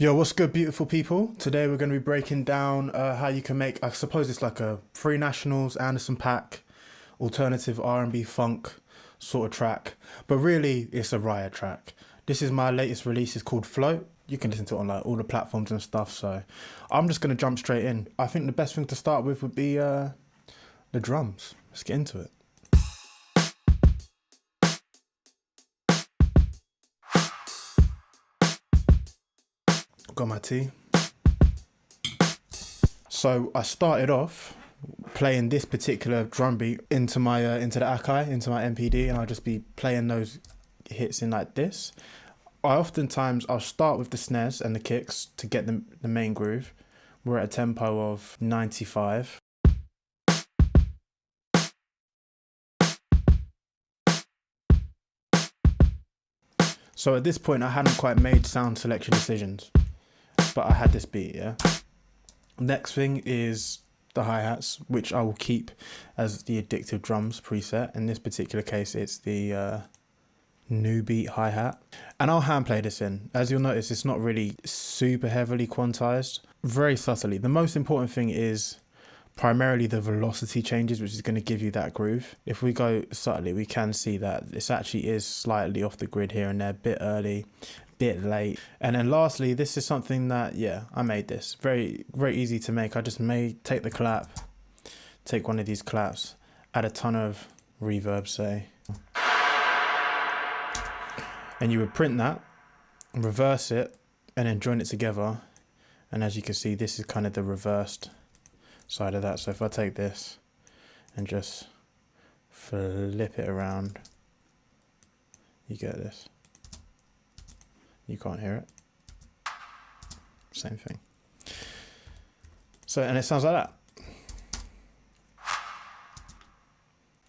Yo, what's good, beautiful people? Today we're going to be breaking down how you can make, I suppose it's like a Free Nationals, Anderson Paak, alternative R&B funk sort of track, but really it's a riot track. This is my latest release. It's called Float. You can listen to it on like all the platforms and stuff. So I'm just going to jump straight in. I think the best thing to start with would be the drums. Let's get into it. Got my tea. So I started off playing this particular drum beat into my into the Akai, into my MPD, and I'll just be playing those hits in like this. I'll start with the snares and the kicks to get the main groove. We're at a tempo of 95. So at this point I hadn't quite made sound selection decisions, but I had this beat, yeah? Next thing is the hi-hats, which I will keep as the addictive drums preset. In this particular case, it's the new beat hi-hat. And I'll hand play this in. As you'll notice, it's not really super heavily quantized, very subtly. The most important thing is primarily the velocity changes, which is going to give you that groove. If we go subtly, we can see that this actually is slightly off the grid here and there, a bit early, bit late. And then lastly, this is something that, yeah, I made this very easy to make. I just take the clap, take one of these claps, add a ton of reverb, say, and you would print that, reverse it, and then join it together. And as you can see, this is kind of the reversed side of that. So if I take this and just flip it around, you get this. You can't hear it. Same thing. So, and it sounds like that.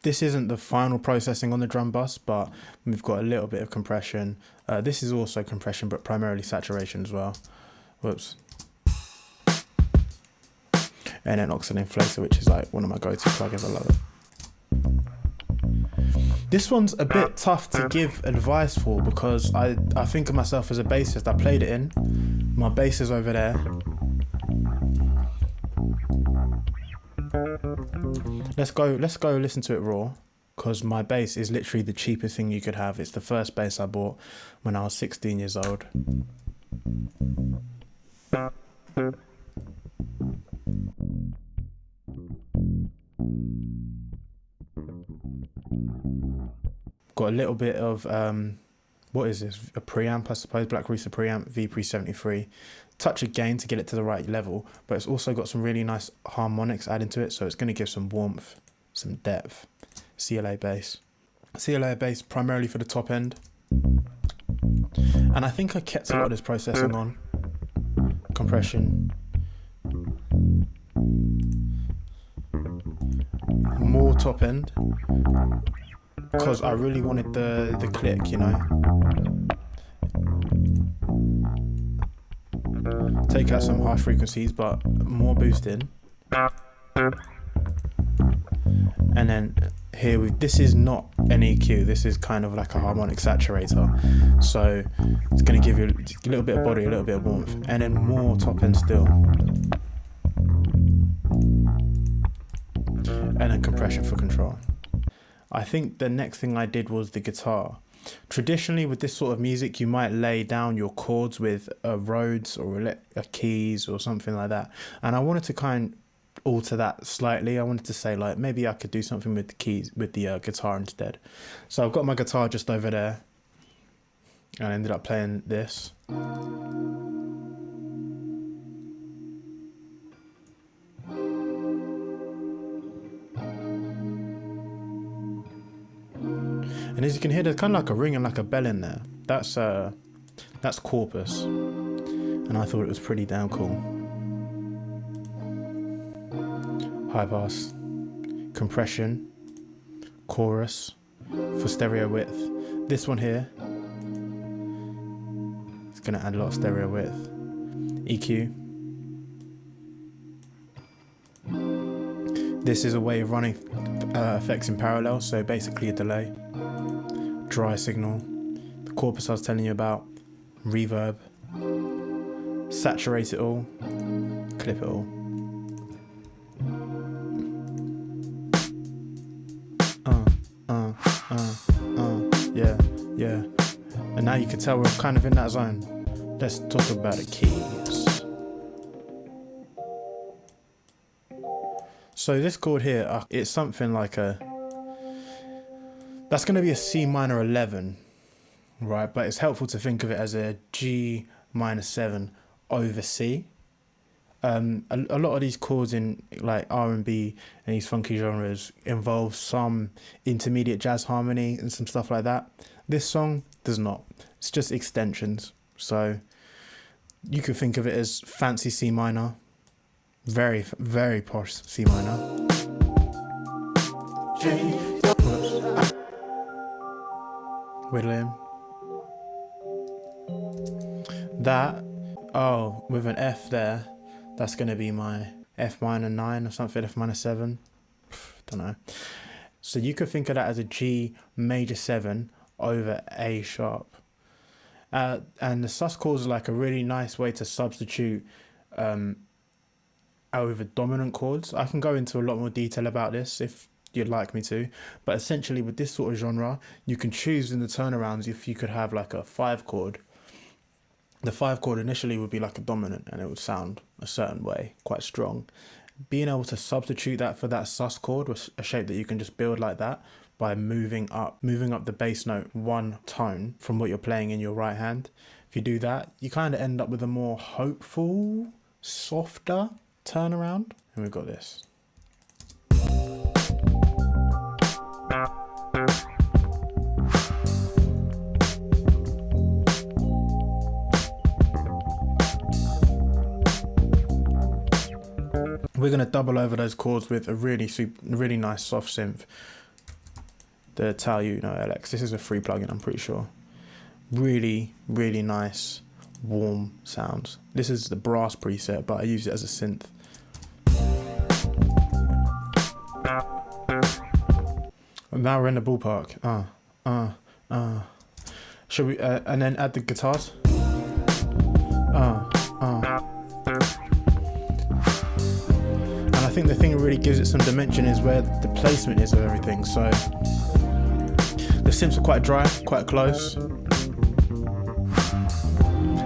This isn't the final processing on the drum bus, but we've got a little bit of compression. This is also compression, but primarily saturation as well. Whoops. And then Oxygen Inflator, which is like one of my go-to plugins. I love it. This one's a bit tough to give advice for because I think of myself as a bassist. I played it in. My bass is over there. Let's go listen to it raw, because my bass is literally the cheapest thing you could have. It's the first bass I bought when I was 16 years old. Got a little bit of what is this, a preamp, I suppose, Black Rooster preamp, V-Pre 73, touch of gain to get it to the right level, but it's also got some really nice harmonics added to it, so it's going to give some warmth, some depth. CLA bass primarily for the top end, and I think I kept a lot of this processing on. Compression, more top end, because I really wanted the click, you know. Take out some harsh frequencies, but more boosted. And then here this is not an EQ, this is kind of like a harmonic saturator. So it's going to give you a little bit of body, a little bit of warmth, and then more top end still. And then compression for control. I think the next thing I did was the guitar. Traditionally with this sort of music, you might lay down your chords with Rhodes or a keys or something like that. And I wanted to kind of alter that slightly. I wanted to say like maybe I could do something with the keys, with the guitar instead. So I've got my guitar just over there, and I ended up playing this. And as you can hear, there's kind of like a ring and like a bell in there. That's corpus, and I thought it was pretty damn cool. High pass, compression, chorus for stereo width. This one here, it's going to add a lot of stereo width. EQ. This is a way of running effects in parallel, so basically a delay. Dry signal, the corpus I was telling you about, reverb, saturate it all, clip it all. Yeah, yeah. And now you can tell we're kind of in that zone. Let's talk about the keys. So this chord here, it's something like that's going to be a C minor 11, right? But it's helpful to think of it as a G minor 7 over C. A lot of these chords in like R&B and these funky genres involve some intermediate jazz harmony and some stuff like that. This song does not. It's just extensions. So you could think of it as fancy C minor, very, very posh C minor. Whittling. That, oh, with an F there, that's going to be my F minor 9 or something, F minor 7. Don't know. So you could think of that as a G major 7 over A sharp. And the sus chords are like a really nice way to substitute over dominant chords. I can go into a lot more detail about this if you'd like me to, but essentially with this sort of genre, you can choose in the turnarounds if you could have like a 5 chord. The 5 chord initially would be like a dominant and it would sound a certain way, quite strong. Being able to substitute that for that sus chord was a shape that you can just build like that by moving up the bass note 1 tone from what you're playing in your right hand. If you do that, you kind of end up with a more hopeful, softer turnaround. And we've got this. We're going to double over those chords with a really nice soft synth. The Tal Uno LX. This is a free plugin, I'm pretty sure. Really, really nice, warm sounds. This is the brass preset, but I use it as a synth. And now we're in the ballpark. Should we, and then add the guitars? And I think the thing that really gives it some dimension is where the placement is of everything. So the synths are quite dry, quite close,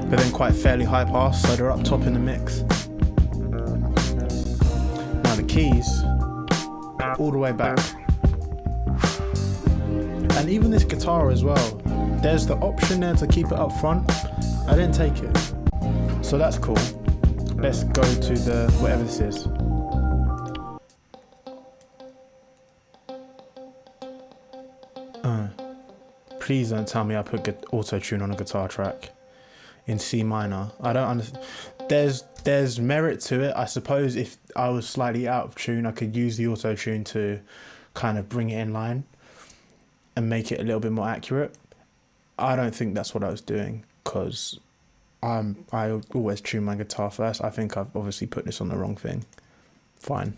but then quite fairly high pass, so they're up top in the mix. Now the keys, all the way back. And even this guitar as well, there's the option there to keep it up front. I didn't take it, so that's cool. Let's go to the, whatever this is. Please don't tell me I put auto-tune on a guitar track in C minor. I don't understand. There's merit to it. I suppose if I was slightly out of tune, I could use the auto-tune to kind of bring it in line and make it a little bit more accurate. I don't think that's what I was doing, because I always tune my guitar first. I think I've obviously put this on the wrong thing. Fine.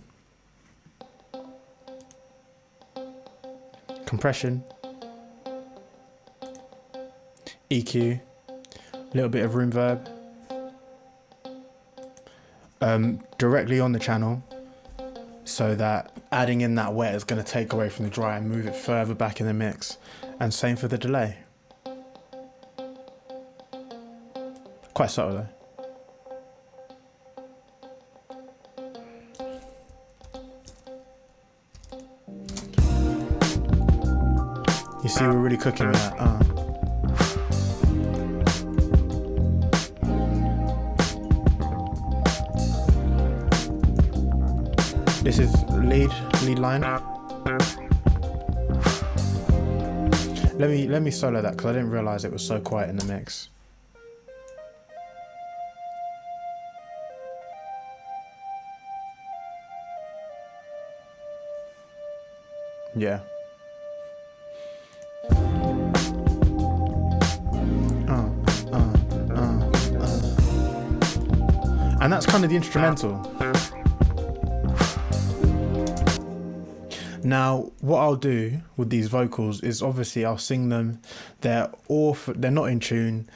Compression. EQ, a little bit of room verb, directly on the channel, so that adding in that wet is going to take away from the dry and move it further back in the mix. And same for the delay. Quite subtle though. You see, we're really cooking with that. This is lead line. Let me solo that, because I didn't realize it was so quiet in the mix. Yeah. And that's kind of the instrumental. Now, what I'll do with these vocals is obviously I'll sing them. They're not in tune.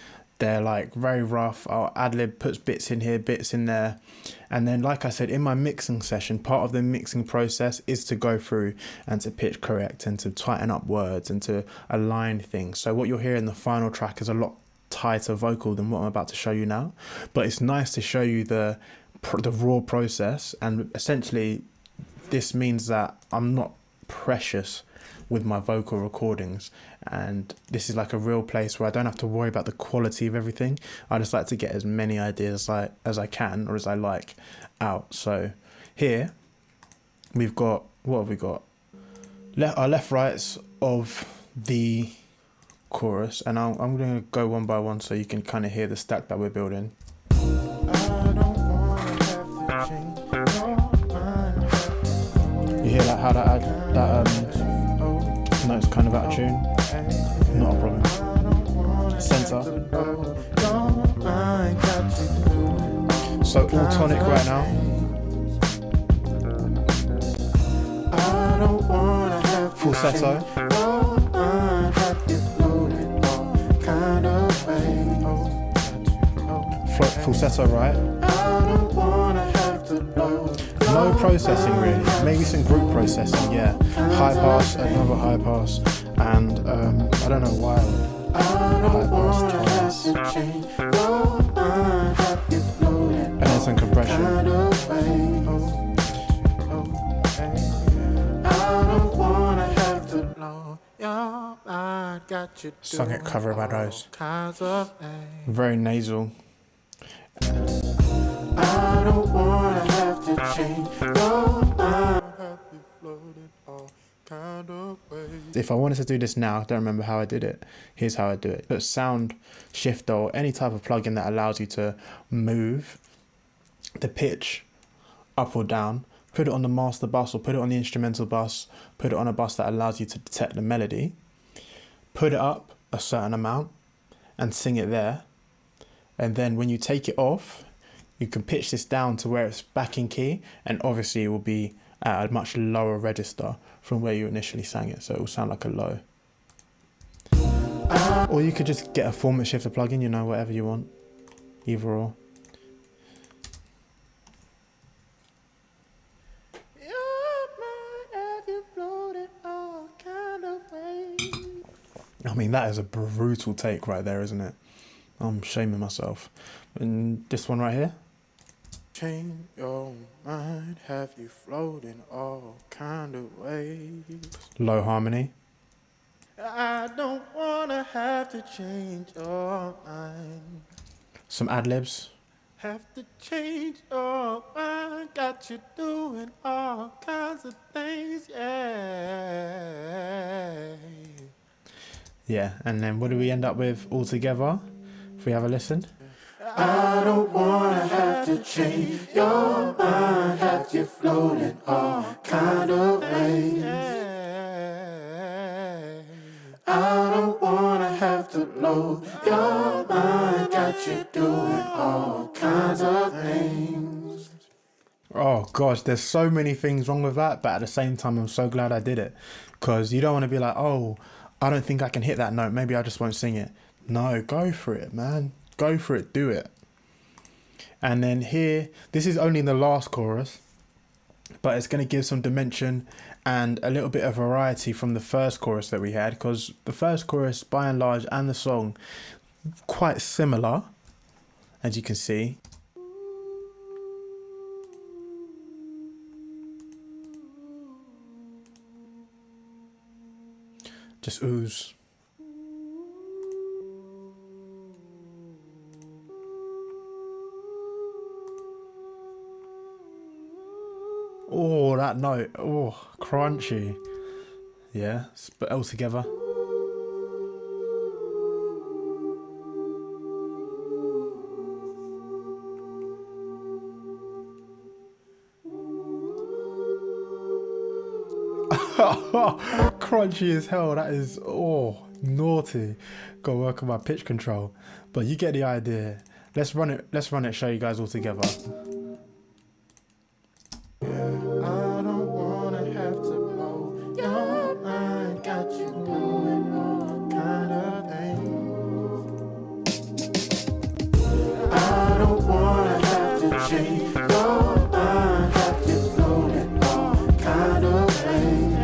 they're like very rough. I'll ad-lib, puts bits in here, bits in there. And then, like I said, in my mixing session, part of the mixing process is to go through and to pitch correct and to tighten up words and to align things. So what you'll hear in the final track is a lot tighter vocal than what I'm about to show you now. But it's nice to show you the raw process, and essentially this means that I'm not precious with my vocal recordings, and this is like a real place where I don't have to worry about the quality of everything. I just like to get as many ideas as I can, or as I like, out. So here we've got, what have we got? Our left rights of the chorus, and I'm going to go one by one so you can kind of hear the stack that we're building. You hear like how that note's kind of out of tune? Not a problem. Center. So all tonic right now. Falsetto. Falsetto right. No processing really, maybe some group processing, yeah. High pass, another high pass, and I don't know why. High pass twice. And then some compression. Sung it cover by those. Very nasal. I don't wanna have to change your mind. If I wanted to do this now, I don't remember how I did it. Here's how I do it. Put sound shifter or any type of plugin that allows you to move the pitch up or down. Put it on the master bus or put it on the instrumental bus. Put it on a bus that allows you to detect the melody. Put it up a certain amount and sing it there. And then when you take it off, you can pitch this down to where it's back in key, and obviously it will be at a much lower register from where you initially sang it, so it will sound like a low. Or you could just get a format shifter plugin, you know, whatever you want, either or. I mean, that is a brutal take right there, isn't it? I'm shaming myself. And this one right here. Change your mind, have you floating all kind of ways. Low harmony. I don't wanna have to change your mind. Some ad-libs. Have to change your mind, got you doing all kinds of things, yeah. Yeah, and then what do we end up with all together? If we have a listen. I don't wanna have to change your mind, have you floating all kind of ways. I don't wanna have to blow your mind, got you doing all kinds of things. Oh gosh, there's so many things wrong with that, but at the same time I'm so glad I did it, because you don't want to be like, oh, I don't think I can hit that note, maybe I just won't sing it. No, go for it, man. Go for it, do it. And then here, this is only the last chorus, but it's going to give some dimension and a little bit of variety from the first chorus that we had, because the first chorus, by and large, and the song, quite similar, as you can see. Just ooze. Oh, that note. Oh, crunchy. Yeah, but all together. Crunchy as hell. That is, oh, naughty. Gotta work on my pitch control. But you get the idea. Let's run it, show you guys all together. change your mind, have you floating all kind of ways.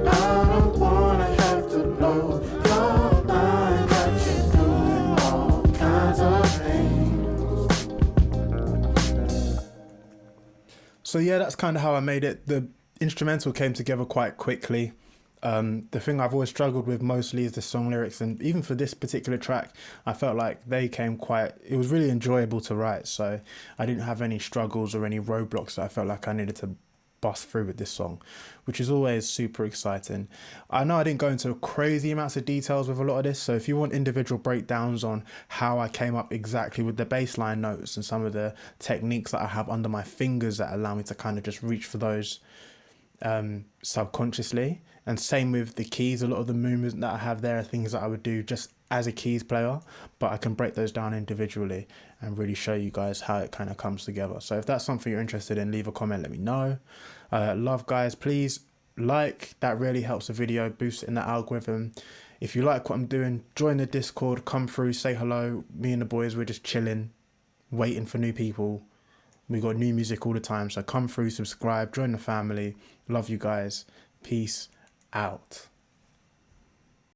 I don't wanna have to blow your mind, got you doing all kinds of things. So yeah, that's kind of how I made it. The instrumental came together quite quickly. The thing I've always struggled with mostly is the song lyrics, and even for this particular track, I felt like they came it was really enjoyable to write, so I didn't have any struggles or any roadblocks that I felt like I needed to bust through with this song, which is always super exciting. I know I didn't go into crazy amounts of details with a lot of this, so if you want individual breakdowns on how I came up exactly with the bass line notes and some of the techniques that I have under my fingers that allow me to kind of just reach for those subconsciously, and same with the keys, a lot of the movements that I have there are things that I would do just as a keys player, but I can break those down individually and really show you guys how it kind of comes together. So if that's something you're interested in, leave a comment, let me know. Love guys, please like, that really helps the video, boost it in the algorithm. If you like what I'm doing, join the Discord, come through, say hello. Me and the boys, we're just chilling, waiting for new people. We got new music all the time, so come through, subscribe, join the family. Love you guys. Peace out.